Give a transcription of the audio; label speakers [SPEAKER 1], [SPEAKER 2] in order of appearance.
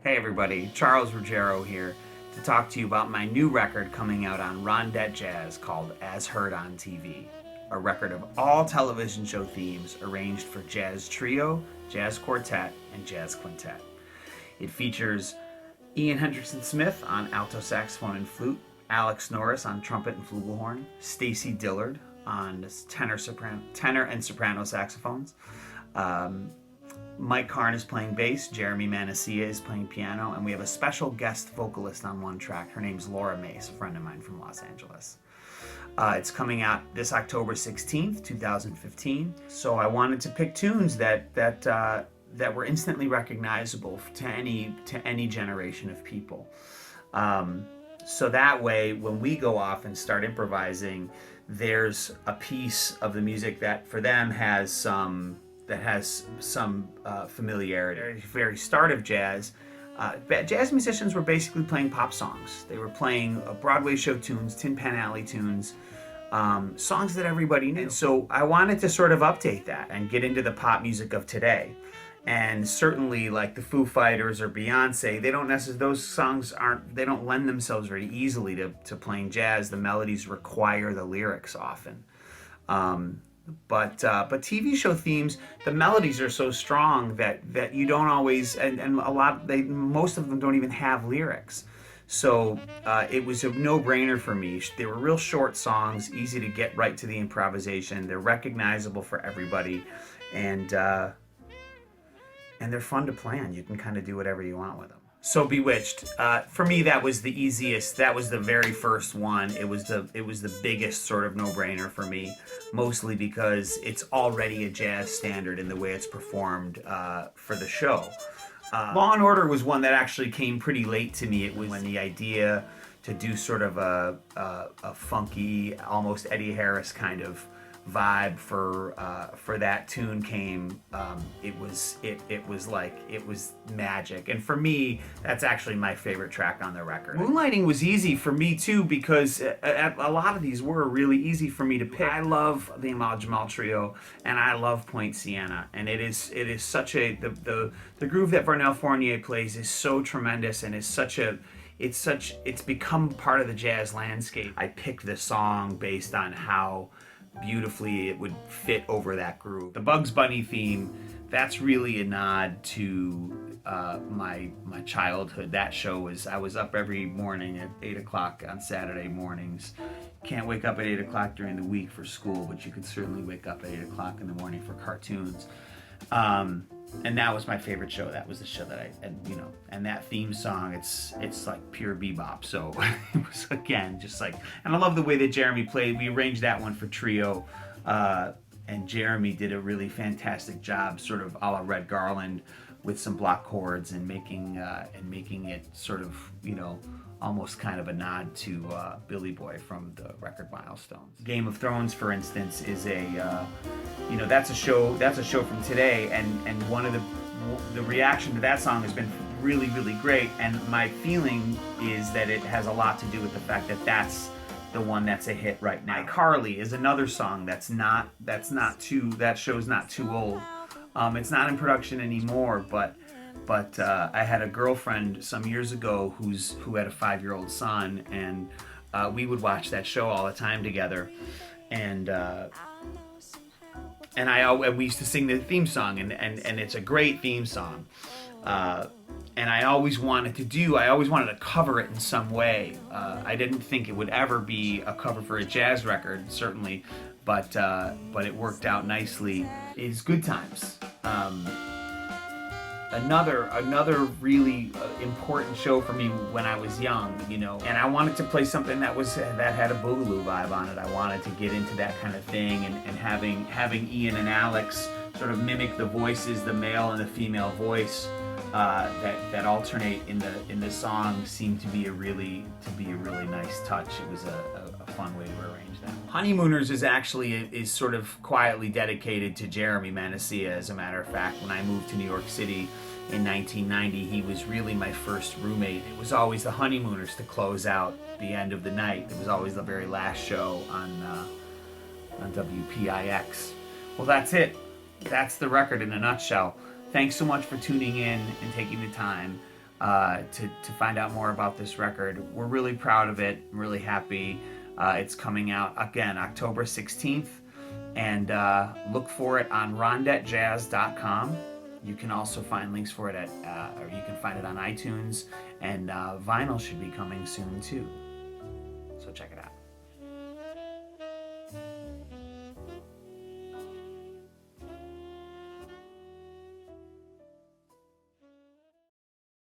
[SPEAKER 1] Hey everybody, Charles Ruggiero here to talk to you about my new record coming out on Rondette Jazz called As Heard on TV, a record of all television show themes arranged for jazz trio, jazz quartet, and jazz quintet. It features Ian Hendrickson Smith on alto saxophone and flute, Alex Norris on trumpet and flugelhorn, Stacy Dillard on tenor and soprano saxophones, Mike Karn is playing bass, Jeremy Manacia is playing piano, and we have a special guest vocalist on one track. Her name's Laura Mace, a friend of mine from Los Angeles. It's coming out this October 16th, 2015. So I wanted to pick tunes that were instantly recognizable to any generation of people. So that way, when we go off and start improvising, there's a piece of the music that for them has some familiarity. At the very start of jazz, jazz musicians were basically playing pop songs. They were playing Broadway show tunes, Tin Pan Alley tunes, songs that everybody knew. So I wanted to sort of update that and get into the pop music of today. And certainly, like the Foo Fighters or Beyonce, those songs they don't lend themselves very easily to playing jazz. The melodies require the lyrics often. But TV show themes, the melodies are so strong that you don't always, and most of them don't even have lyrics. So it was a no-brainer for me. They were real short songs, easy to get right to the improvisation. They're recognizable for everybody, and they're fun to play on. You can kind of do whatever you want with them. So Bewitched, for me that was the easiest. That was the very first one. It was the biggest sort of no-brainer for me, mostly because it's already a jazz standard in the way it's performed for the show. Law and Order was one that actually came pretty late to me. It was when the idea to do sort of a funky, almost Eddie Harris kind of vibe for that tune came. It was magic, and for me that's actually my favorite track on the record. Moonlighting was easy for me too, because a lot of these were really easy for me to pick. I love the Amal Jamal Trio and I love Point Sienna, and it is such a the groove that Vernel Fournier plays is so tremendous, and it's become part of the jazz landscape. I picked the song based on how beautifully it would fit over that groove. The Bugs Bunny theme, that's really a nod to my childhood. That show I was up every morning at 8 o'clock on Saturday mornings. Can't wake up at 8 o'clock during the week for school, but you could certainly wake up at 8 o'clock in the morning for cartoons. And that was my favorite show. That was the show that and that theme song, it's like pure bebop. So it was, again, just like, and I love the way that Jeremy played. We arranged that one for trio, and Jeremy did a really fantastic job, sort of a la Red Garland, with some block chords and making it sort of, almost kind of a nod to Billy Boy from the record Milestones. Game of Thrones, for instance, is that's a show from today, and one of the reaction to that song has been really, really great, and my feeling is that it has a lot to do with the fact that that's the one that's a hit right now. Carly is another song that show's not too old. It's not in production anymore, but I had a girlfriend some years ago who had a 5-year-old son, and we would watch that show all the time together, and we used to sing the theme song, and it's a great theme song, and I always wanted to cover it in some way. I didn't think it would ever be a cover for a jazz record, certainly, but it worked out nicely. Is Good Times. Another really important show for me when I was young, and I wanted to play something that had a boogaloo vibe on it. I wanted to get into that kind of thing, and having Ian and Alex sort of mimic the voices, the male and the female voice that alternate in the song, seemed to be a really nice touch. It was a fun way to arrange that. Honeymooners is sort of quietly dedicated to Jeremy Manacia. As a matter of fact, when I moved to New York City in 1990, he was really my first roommate. It was always the Honeymooners to close out the end of the night. It was always the very last show on WPIX. Well, that's it. That's the record in a nutshell. Thanks so much for tuning in and taking the time. to find out more about this record. We're really proud of it. I'm really happy. It's coming out again October 16th, and look for it on rondettejazz.com. You can also find links for it at, or you can find it on iTunes, and vinyl should be coming soon too. So check it out.